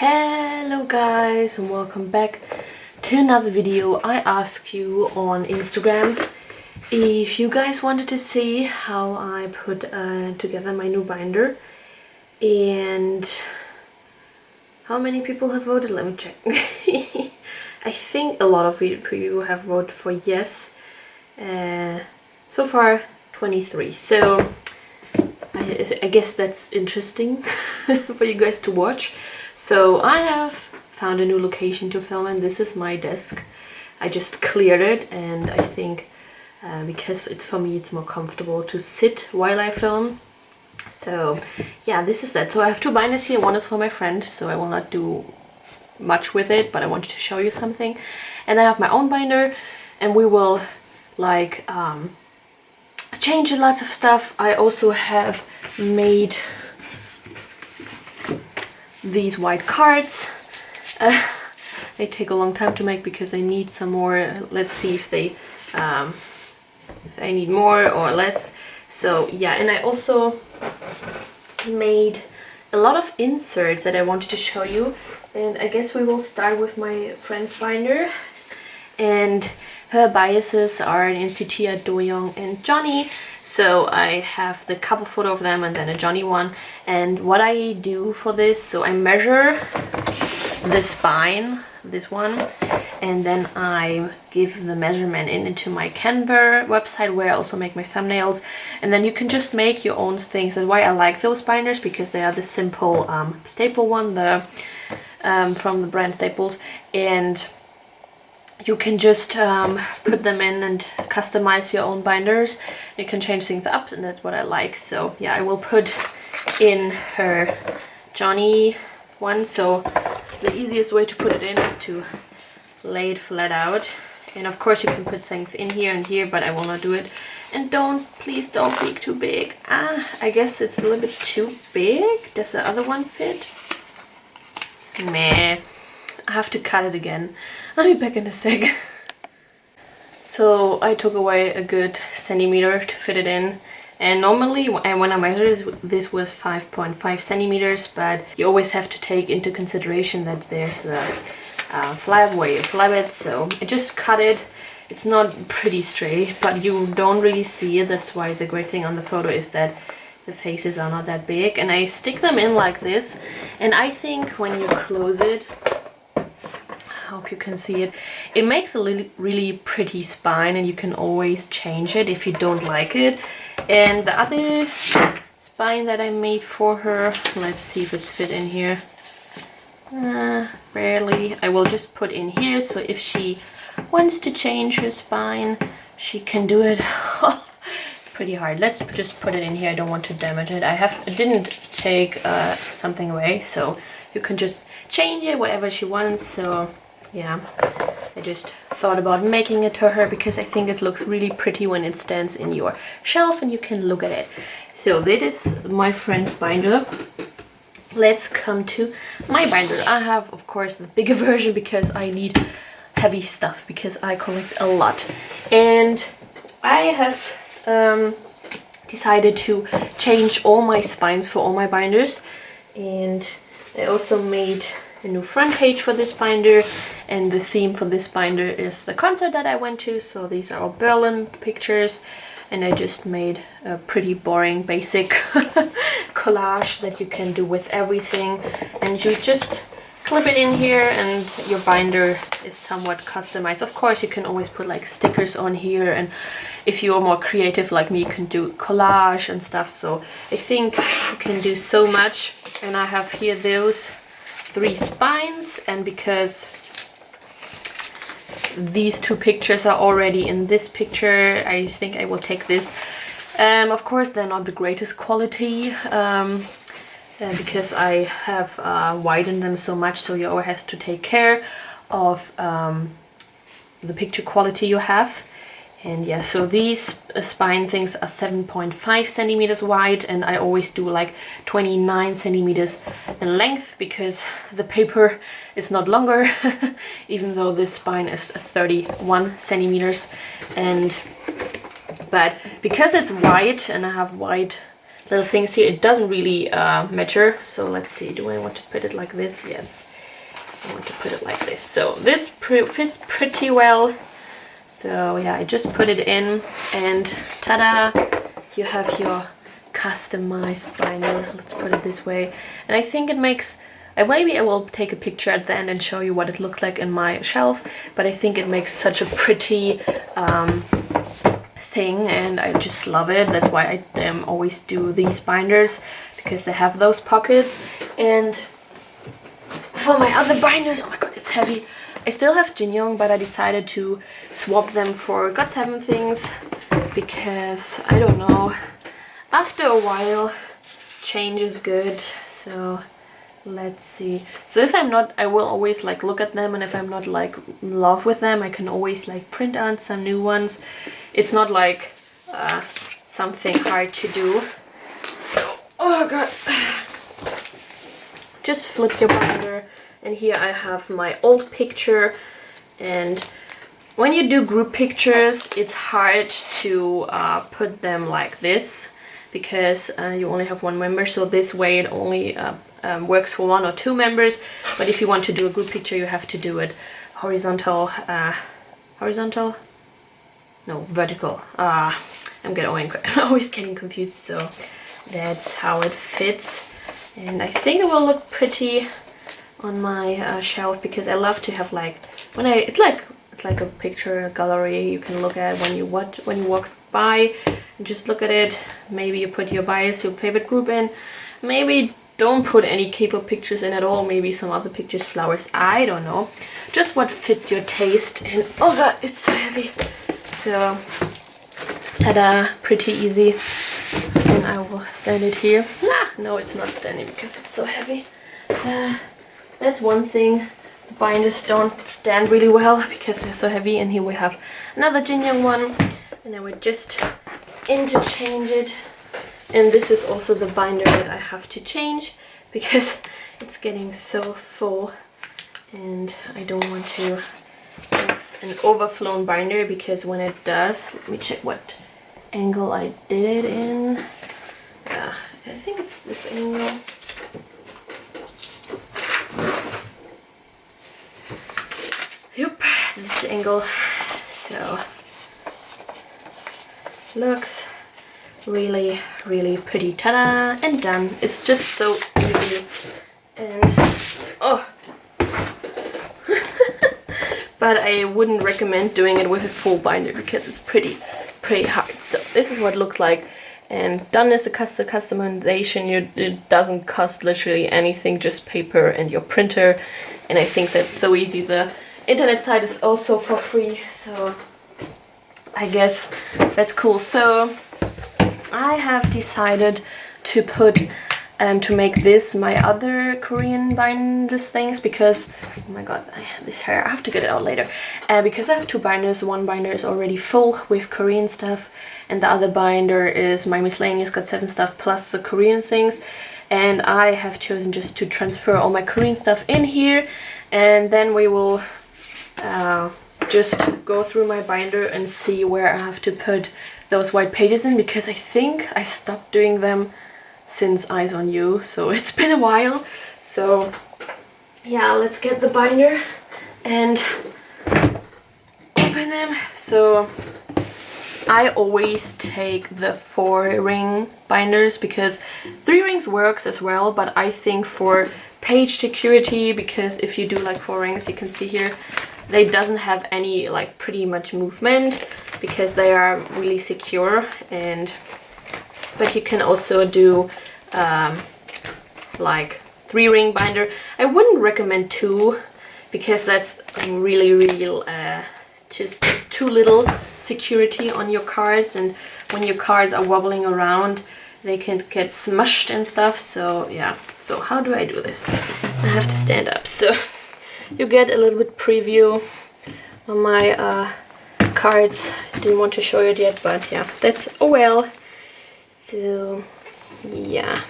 Hello guys and welcome back to another video. I asked you on Instagram if you guys wanted to see how I put together my new binder, and how many people have voted? Let me check. I think a lot of you have voted for yes. So far 23, so I guess that's interesting for you guys to watch. So I have found a new location to film, and this is my desk. I just cleared it, and I think because for me it's more comfortable to sit while I film. So yeah, this is it. So I have two binders here. One is for my friend, so I will not do much with it, but I wanted to show you something. And I have my own binder, and we will like change a lot of stuff. I also have made these white cards. They take a long time to make because I need some more. Let's see if I need more or less. So yeah, and I also made a lot of inserts that I wanted to show you, and I guess we will start with my friend's binder. And her biases are NCT, Do-young and Johnny. So I have the cover photo of them and then a Johnny one. And what I do for this, so I measure the spine, this one, and then I give the measurement into my Canva website where I also make my thumbnails. And then you can just make your own things. That's why I like those binders, because they are the simple staple one, from the brand Staples, and you can just put them in and customize your own binders. You can change things up, and that's what I like. So yeah, I will put in her Johnny one. So the easiest way to put it in is to lay it flat out. And of course you can put things in here and here, but I will not do it. And please don't be too big. I guess it's a little bit too big. Does the other one fit? Meh. I have to cut it again. I'll be back in a sec. So I took away a good centimeter to fit it in. And normally when I measured this was 5.5 centimeters, but you always have to take into consideration that there's a flap where you flap it. So I just cut it. It's not pretty straight, but you don't really see it. That's why the great thing on the photo is that the faces are not that big. And I stick them in like this. And I think when you close it, I hope you can see it, it makes a really pretty spine, and you can always change it if you don't like it. And the other spine that I made for her, let's see if it's fit in here. Barely. I will just put in here, so if she wants to change her spine, she can do it. Pretty hard. Let's just put it in here. I don't want to damage it. I didn't take something away, so you can just change it whatever she wants. So yeah, I just thought about making it to her because I think it looks really pretty when it stands in your shelf and you can look at it. So that is my friend's binder. Let's come to my binder. I have, of course, the bigger version because I need heavy stuff because I collect a lot. And I have decided to change all my spines for all my binders. And I also made a new front page for this binder, and the theme for this binder is the concert that I went to. So these are all Berlin pictures, and I just made a pretty boring basic collage that you can do with everything, and you just clip it in here and your binder is somewhat customized. Of course you can always put like stickers on here, and if you're more creative like me you can do collage and stuff. So I think you can do so much. And I have here those 3 spines, and because these 2 pictures are already in this picture, I think I will take this. Of course they're not the greatest quality because I have widened them so much, so you always have to take care of the picture quality you have. And yeah, so these spine things are 7.5 centimeters wide, and I always do like 29 centimeters in length because the paper is not longer, even though this spine is 31 centimeters. But because it's white and I have white little things here. It doesn't really matter. So let's see, do I want to put it like this? Yes, I want to put it like this. So this fits pretty well. So yeah, I just put it in and ta-da, you have your customized binder. Let's put it this way. And I think it makes, maybe I will take a picture at the end and show you what it looks like in my shelf, but I think it makes such a pretty thing, and I just love it. That's why I always do these binders, because they have those pockets. And for my other binders, oh my god, it's heavy. I still have Jin Young, but I decided to swap them for GOT7 things, because I don't know, after a while change is good. So let's see. So if I'm not, I will always like look at them, and if I'm not like in love with them, I can always like print out some new ones. It's not like something hard to do. Oh god. Just flip your binder, and here I have my old picture. And when you do group pictures, it's hard to put them like this, because you only have one member. So this way it only works for 1 or 2 members. But if you want to do a group picture, you have to do it horizontal, no, vertical. I'm always getting confused. So that's how it fits, and I think it will look pretty on my shelf, because I love to have like, it's like a picture gallery you can look at when you walk by and just look at it. Maybe you put your bias, your favorite group in. Maybe don't put any K-pop pictures in at all. Maybe some other pictures, flowers, I don't know. Just what fits your taste. And oh god, it's so heavy. So ta-da, pretty easy. And I will stand it here. No, it's not standing because it's so heavy. That's one thing. The binders don't stand really well because they're so heavy. And here we have another Jin Young one. And I would just interchange it. And this is also the binder that I have to change, because it's getting so full. And I don't want to have an overflown binder, because when it does, let me check what angle I did it in. Yeah, I think it's this angle. Yep, this is the angle. So looks really, really pretty. Ta-da! And done. It's just so easy. And oh. But I wouldn't recommend doing it with a full binder, because it's pretty hard. So this is what it looks like, and done as a customization. It doesn't cost literally anything, just paper and your printer, and I think that's so easy. The internet site is also for free, so I guess that's cool. So I have decided to put to make this my other Korean binders things, because oh my god, this hair, I have to get it out later. Because I have 2 binders. One binder is already full with Korean stuff, and the other binder is my miscellaneous GOT7 stuff plus the Korean things. And I have chosen just to transfer all my Korean stuff in here, and then we will just go through my binder and see where I have to put those white pages in, because I think I stopped doing them since Eyes on You, so it's been a while. So yeah, let's get the binder and open them. So I always take the 4-ring binders, because 3 rings works as well, but I think for page security, because if you do like 4 rings, you can see here, they doesn't have any like pretty much movement, because they are really secure. And but you can also do like 3-ring binder. I wouldn't recommend 2, because that's really just it's too little security on your cards, and when your cards are wobbling around, they can get smushed and stuff. So yeah, so how do I do this? I have to stand up, so you get a little bit preview on my cards. Didn't want to show it yet, but yeah, that's oh well. So yeah,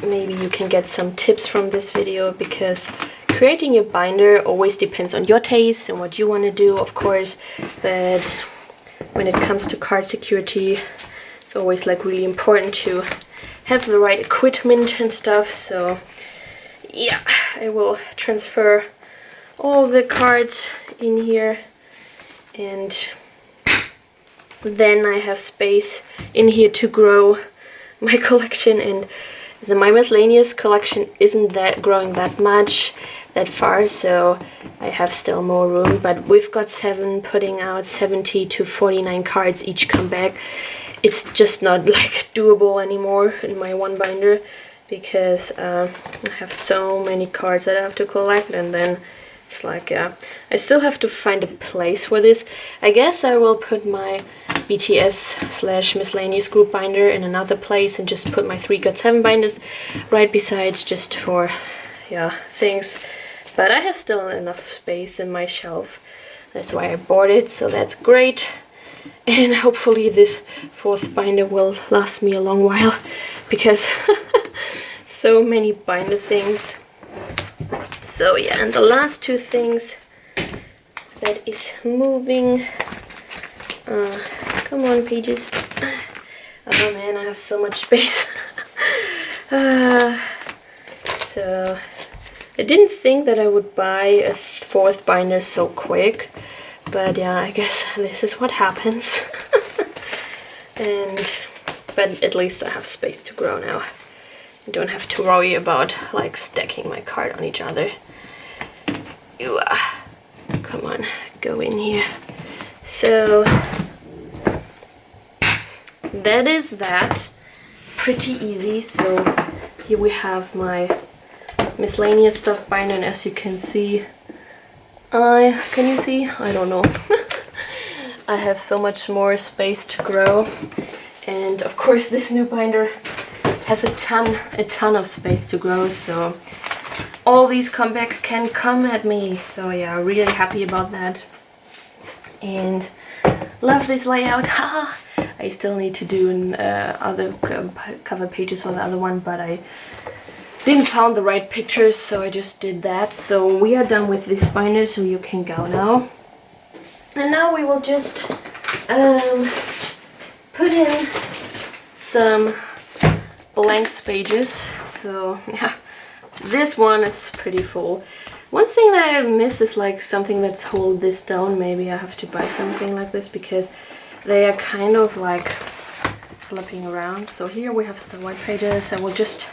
maybe you can get some tips from this video, because creating your binder always depends on your taste and what you want to do, of course. But when it comes to card security, It's always like really important to have the right equipment and stuff. So yeah, I will transfer all the cards in here, and then I have space in here to grow my collection. And my miscellaneous collection isn't that growing that much that far, so I have still more room. But we've got 7 putting out 70 to 49 cards each come back. It's just not like doable anymore in my one binder, because I have so many cards that I have to collect, and then it's like, yeah, I still have to find a place for this. I guess I will put my BTS / miscellaneous group binder in another place and just put my 3 Got 7 binders right beside, just for, yeah, things. But I have still enough space in my shelf. That's why I bought it, so that's great. And hopefully this 4th binder will last me a long while, because so many binder things. So yeah, and the last 2 things that is moving. Come on, pages. Oh man, I have so much space. So I didn't think that I would buy a 4th binder so quick, but yeah, I guess this is what happens. But at least I have space to grow now. I don't have to worry about like stacking my card on each other. Come on, go in here. So that is that. Pretty easy. So here we have my miscellaneous stuff binder, and as you can see, can you see? I don't know. I have so much more space to grow, and of course this new binder has a ton of space to grow, so all these comeback can come at me. So yeah, really happy about that, and love this layout. I still need to do other cover pages for the other one, but I didn't found the right pictures, so I just did that. So we are done with this binder, so you can go now. And now we will just put in some blank pages. So yeah, this one is pretty full. One thing that I miss is like something that's hold this down. Maybe I have to buy something like this, because they are kind of like flipping around. So here we have some white pages. I will just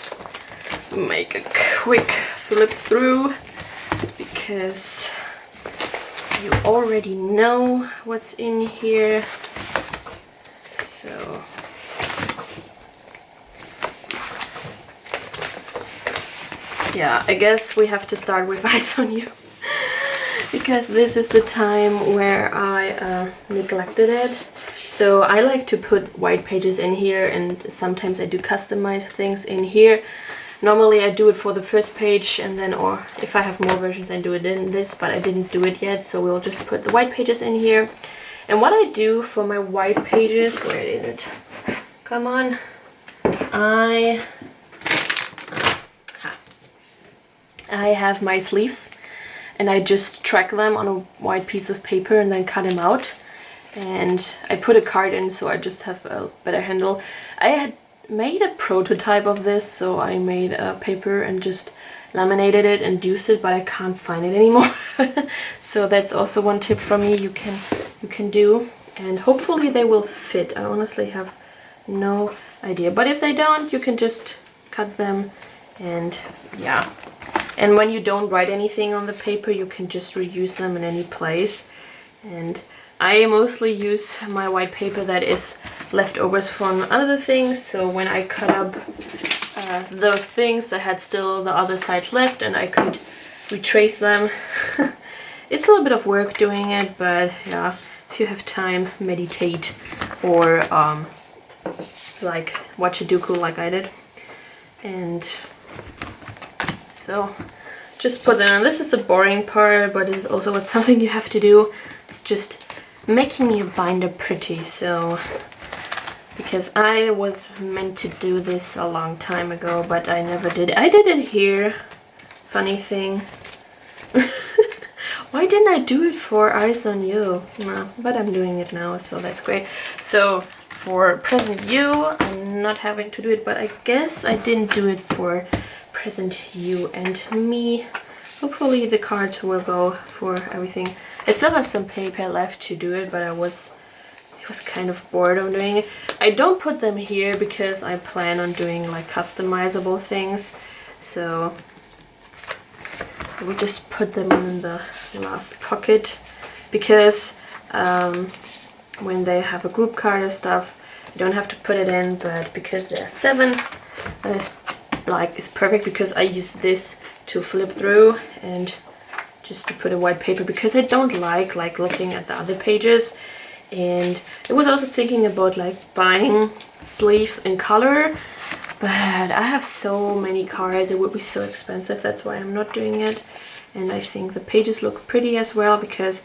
make a quick flip through, because you already know what's in here. So yeah, I guess we have to start with Eyes on You, because this is the time where I neglected it. So I like to put white pages in here, and sometimes I do customize things in here. Normally I do it for the first page, and then, or if I have more versions, I do it in this, but I didn't do it yet, so we'll just put the white pages in here. And what I do for my white pages, where is it? Come on. I have my sleeves, and I just track them on a white piece of paper and then cut them out. And I put a card in, so I just have a better handle. I had made a prototype of this, so I made a paper and just laminated it and used it, but I can't find it anymore. So that's also one tip from me you can do, and hopefully they will fit. I honestly have no idea, but if they don't, you can just cut them. And yeah, and when you don't write anything on the paper, you can just reuse them in any place. And I mostly use my white paper that is leftovers from other things, so when I cut up those things, I had still the other side left, and I could retrace them. It's a little bit of work doing it, but yeah, if you have time, meditate, or like watch a doku like I did. And so just put them on. This is the boring part, but it's also something you have to do. It's just making your binder pretty. So because I was meant to do this a long time ago, but I never did. I did it here. Funny thing. Why didn't I do it for Eyes on You? No, but I'm doing it now, so that's great. So for Present You. I'm not having to do it, but I guess I didn't do it for Present You and Me. Hopefully the cards will go for everything. I still have some paper left to do it, but I was kind of bored of doing it. I don't put them here because I plan on doing like customizable things. So I will just put them in the last pocket because when they have a group card or stuff, you don't have to put it in, but because there are 7, it's perfect because I use this to flip through and just to put a white paper because I don't like looking at the other pages. And I was also thinking about like buying sleeves in color, but I have so many cards, it would be so expensive. That's why I'm not doing it. And I think the pages look pretty as well because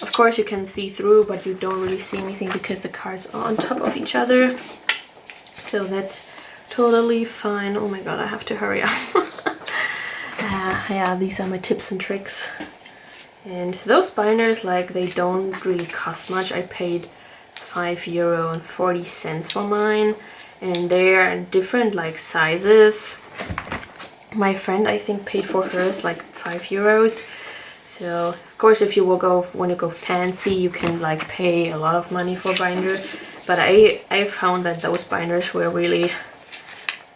of course you can see through, but you don't really see anything because the cards are on top of each other. So that's totally fine. Oh my god, I have to hurry up. Yeah, these are my tips and tricks. And those binders, like, they don't really cost much. I paid €5.40 for mine, and they're in different like sizes. My friend, I think, paid for hers like €5. So of course, if you will want to go fancy, you can like pay a lot of money for binders. But I found that those binders were really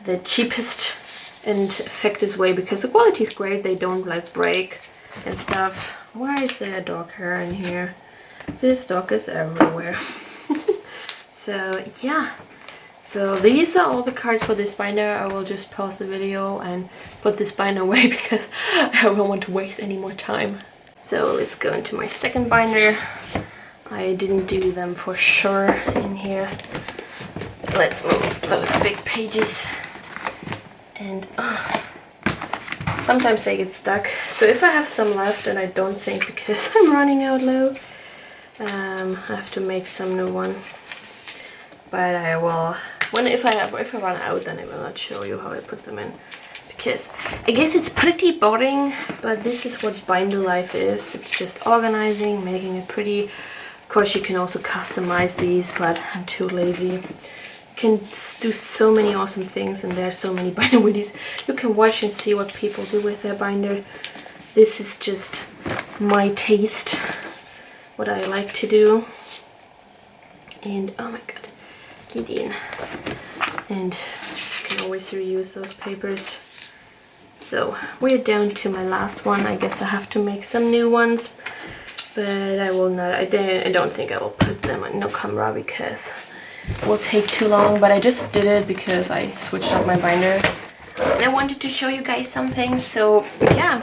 the cheapest and effective way because the quality is great. They don't like break and stuff. Why is there a dog hair in here? This dog is everywhere. So yeah, so these are all the cards for this binder. I will just pause the video and put this binder away because I don't want to waste any more time. So let's go into my second binder. I didn't do them for sure in here. Let's move those big pages. And sometimes they get stuck. So if I have some left, and I don't think because I'm running out low, I have to make some new one. But I will, if I run out, then I will not show you how I put them in. Because I guess it's pretty boring, but this is what binder life is. It's just organizing, making it pretty. Of course you can also customize these, but I'm too lazy. You can do so many awesome things, and there are so many binder videos. You can watch and see what people do with their binder. This is just my taste, what I like to do. And oh my god, Gideon. And you can always reuse those papers. So we're down to my last one. I guess I have to make some new ones, but I will not. I don't think I will put them on no camera because it will take too long. But I just did it because I switched up my binder and I wanted to show you guys something. So yeah,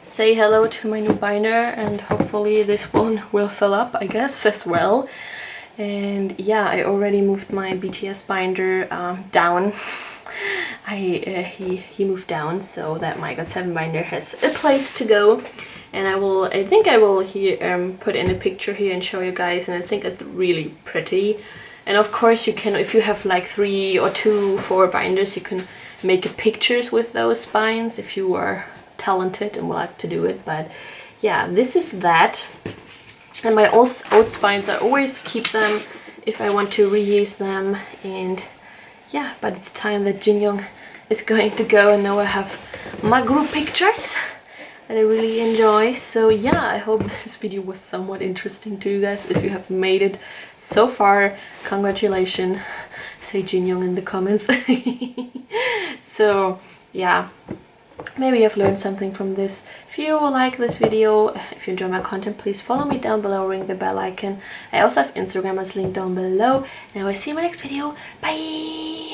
say hello to my new binder, and hopefully this one will fill up, I guess, as well. And yeah, I already moved my BTS binder down. He moved down so that my GOT7 binder has a place to go. And I think I will put in a picture here and show you guys, and I think it's really pretty. And of course you can, if you have like 3 or 2, 4 binders, you can make pictures with those spines if you are talented and would like to do it. But yeah, this is that. And my old spines, I always keep them if I want to reuse them. And yeah, but it's time that Jinyoung is going to go, and now I have my group pictures that I really enjoy. So yeah, I hope this video was somewhat interesting to you guys. If you have made it so far, congratulations. Say Jinyoung in the comments. So yeah, maybe you've learned something from this. If you like this video, if you enjoy my content, please follow me down below, ring the bell icon. I also have Instagram, that's linked down below. And I will see you in my next video. Bye!